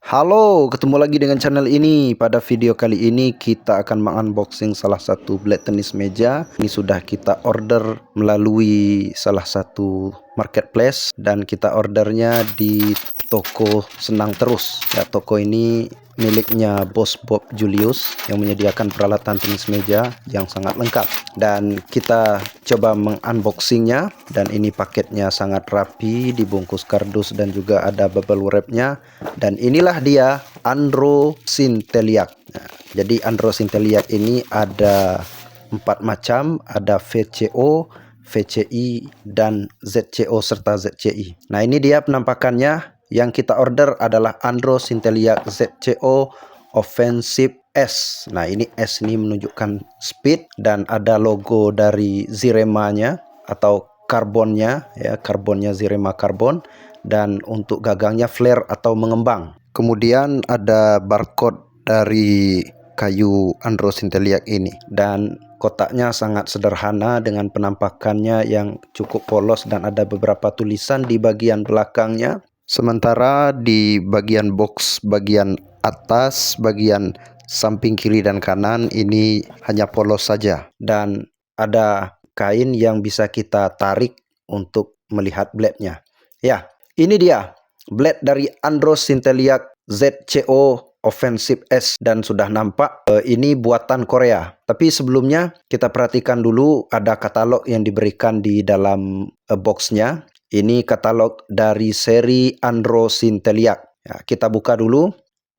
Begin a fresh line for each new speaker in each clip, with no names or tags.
Halo, ketemu lagi dengan channel ini. Pada video kali ini kita akan mengunboxing salah satu blade tenis meja. Ini sudah kita order melalui salah satu marketplace dan kita ordernya di toko Senang Terus. Ya, toko ini miliknya Bos Bob Julius yang menyediakan peralatan tenis meja yang sangat lengkap, dan kita coba mengunboxingnya. Dan ini paketnya sangat rapi, dibungkus kardus dan juga ada bubble wrapnya. Dan inilah dia Androsinteliac. Nah, jadi Androsinteliac ini ada 4 macam, ada VCO, VCI, dan ZCO serta ZCI. Nah, ini dia penampakannya. Yang kita order adalah Androsinteliac ZCO Offensive S. Nah, ini S ini menunjukkan speed dan ada logo dari Zirema-nya atau karbonnya, ya, karbonnya Zirema karbon, dan untuk gagangnya flare atau mengembang. Kemudian ada barcode dari kayu Androsinteliac ini, dan kotaknya sangat sederhana dengan penampakannya yang cukup polos dan ada beberapa tulisan di bagian belakangnya. Sementara di bagian box bagian atas, bagian samping kiri dan kanan ini hanya polos saja, dan ada kain yang bisa kita tarik untuk melihat blade-nya. Ya, ini dia blade dari Androsinteliac ZCO Offensive S, dan sudah nampak ini buatan Korea. Tapi sebelumnya kita perhatikan dulu ada katalog yang diberikan di dalam boxnya. Ini katalog dari seri Androsinteliac. Ya, kita buka dulu.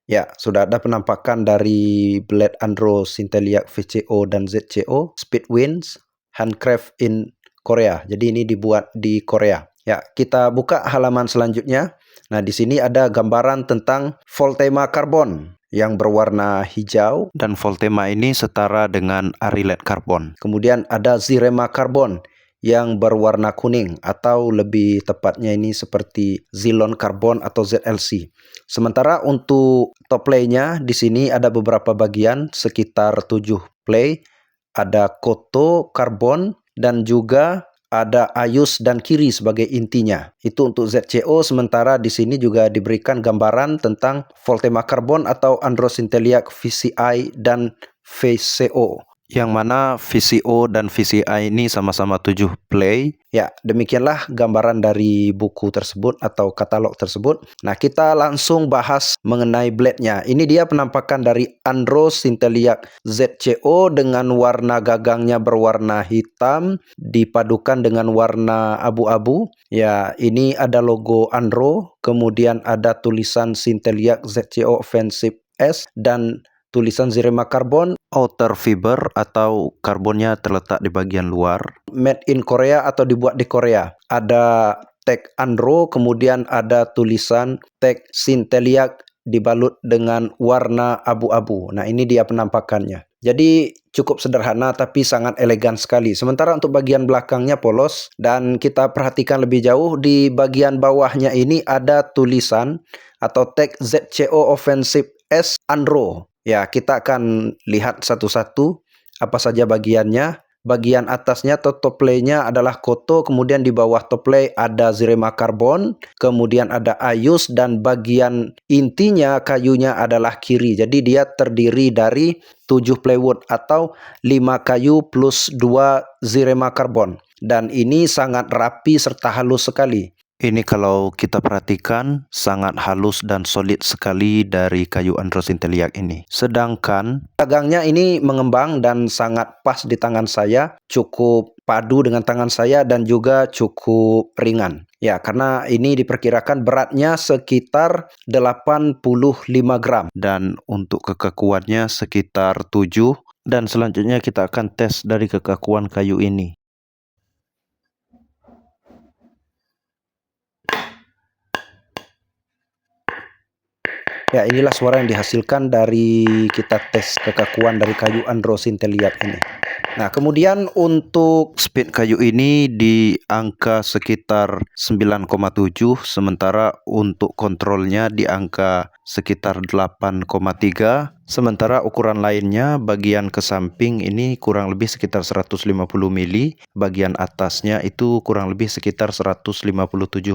Ya, sudah ada penampakan dari blade Androsinteliac VCO dan ZCO, Speed Wins, handcraft in Korea. Jadi ini dibuat di Korea. Ya, kita buka halaman selanjutnya. Nah, di sini ada gambaran tentang Voltema karbon yang berwarna hijau, dan Voltema ini setara dengan Arilet karbon. Kemudian ada Zirema karbon yang berwarna kuning, atau lebih tepatnya ini seperti Zilon karbon atau ZLC. Sementara untuk top play-nya di sini ada beberapa bagian, sekitar 7 play. Ada Koto karbon dan juga ada Ayus dan Kiri sebagai intinya. Itu untuk ZCO. Sementara di sini juga diberikan gambaran tentang Voltema karbon atau Androsinteliac VCI dan VCO, yang mana VCO dan VCI ini sama-sama 7 play. Ya, demikianlah gambaran dari buku tersebut atau katalog tersebut. Nah, kita langsung bahas mengenai blade-nya. Ini dia penampakan dari Androsinteliac ZCO dengan warna gagangnya berwarna hitam dipadukan dengan warna abu-abu. Ya, ini ada logo Andro, kemudian ada tulisan Sinteliac ZCO Offensive S dan tulisan Zirema karbon, outer fiber atau karbonnya terletak di bagian luar. Made in Korea atau dibuat di Korea. Ada tag Andro, kemudian ada tulisan tag Sinteliac dibalut dengan warna abu-abu. Nah, ini dia penampakannya. Jadi cukup sederhana tapi sangat elegan sekali. Sementara untuk bagian belakangnya polos, dan kita perhatikan lebih jauh di bagian bawahnya ini ada tulisan atau tag ZCO Offensive S Andro. Ya, kita akan lihat satu-satu apa saja bagiannya. Bagian atasnya atau top play-nya adalah Koto, kemudian di bawah top play ada Zirema karbon, kemudian ada Ayus, dan bagian intinya kayunya adalah Kiri. Jadi dia terdiri dari 7 plywood atau 5 kayu plus 2 Zirema karbon. Dan ini sangat rapi serta halus sekali. Ini kalau kita perhatikan sangat halus dan solid sekali dari kayu Androsinteliac ini. Sedangkan gagangnya ini mengembang dan sangat pas di tangan saya, cukup padu dengan tangan saya dan juga cukup ringan. Ya, karena ini diperkirakan beratnya sekitar 85 gram dan untuk kekakuannya sekitar 7. Dan selanjutnya kita akan tes dari kekakuan kayu ini. Ya, inilah suara yang dihasilkan dari kita tes kekakuan dari kayu Androsinteliac ini. Nah, kemudian untuk speed kayu ini di angka sekitar 9,7, sementara untuk kontrolnya di angka sekitar 8,3, Sementara ukuran lainnya bagian ke samping ini kurang lebih sekitar 150 mili, bagian atasnya itu kurang lebih sekitar 157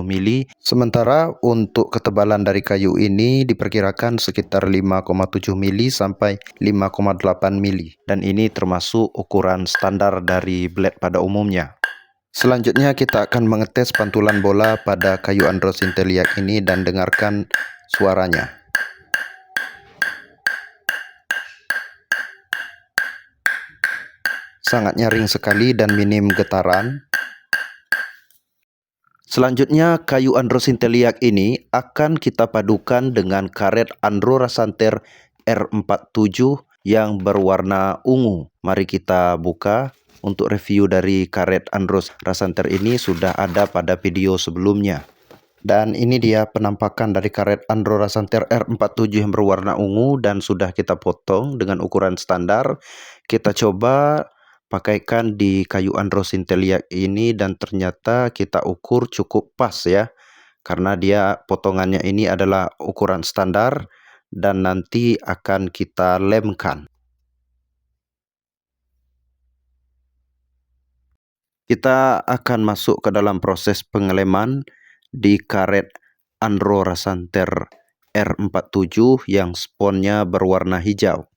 mili. Sementara untuk ketebalan dari kayu ini diperkirakan sekitar 5,7 mili sampai 5,8 mili, dan ini termasuk ukuran standar dari blade pada umumnya. Selanjutnya kita akan mengetes pantulan bola pada kayu Andros Inteliac ini dan dengarkan suaranya. Sangat nyaring sekali dan minim getaran. Selanjutnya kayu Andros Inteliac ini akan kita padukan dengan karet Andro Rasanter R47 yang berwarna ungu. Mari kita buka. Untuk review dari karet Andros Rasanter ini sudah ada pada video sebelumnya. Dan ini dia penampakan dari karet Andro Rasanter R47 yang berwarna ungu dan sudah kita potong dengan ukuran standar. Kita coba pakaikan di kayu Andros Inteliac ini dan ternyata kita ukur cukup pas ya. Karena dia potongannya ini adalah ukuran standar dan nanti akan kita lemkan. Kita akan masuk ke dalam proses pengeleman di karet Andro Rasanter R47 yang sponnya berwarna hijau.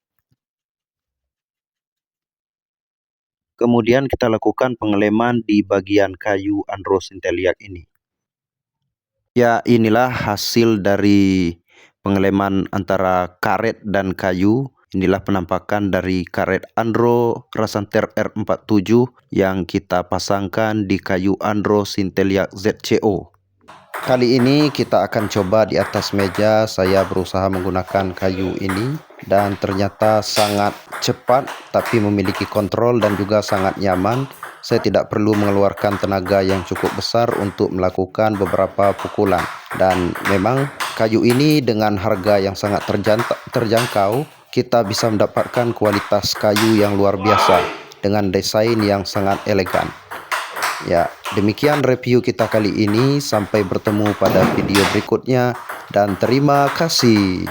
Kemudian kita lakukan pengeleman di bagian kayu Andros Inteliac ini. Ya, inilah hasil dari pengeleman antara karet dan kayu. Inilah penampakan dari karet Andro Rasanter R47 yang kita pasangkan di kayu Andros Inteliac ZCO. Kali ini kita akan coba di atas meja. Saya berusaha menggunakan kayu ini dan ternyata sangat cepat tapi memiliki kontrol dan juga sangat nyaman. Saya tidak perlu mengeluarkan tenaga yang cukup besar untuk melakukan beberapa pukulan. Dan memang kayu ini dengan harga yang sangat terjangkau, kita bisa mendapatkan kualitas kayu yang luar biasa dengan desain yang sangat elegan. Ya, demikian review kita kali ini. Sampai bertemu pada video berikutnya dan terima kasih.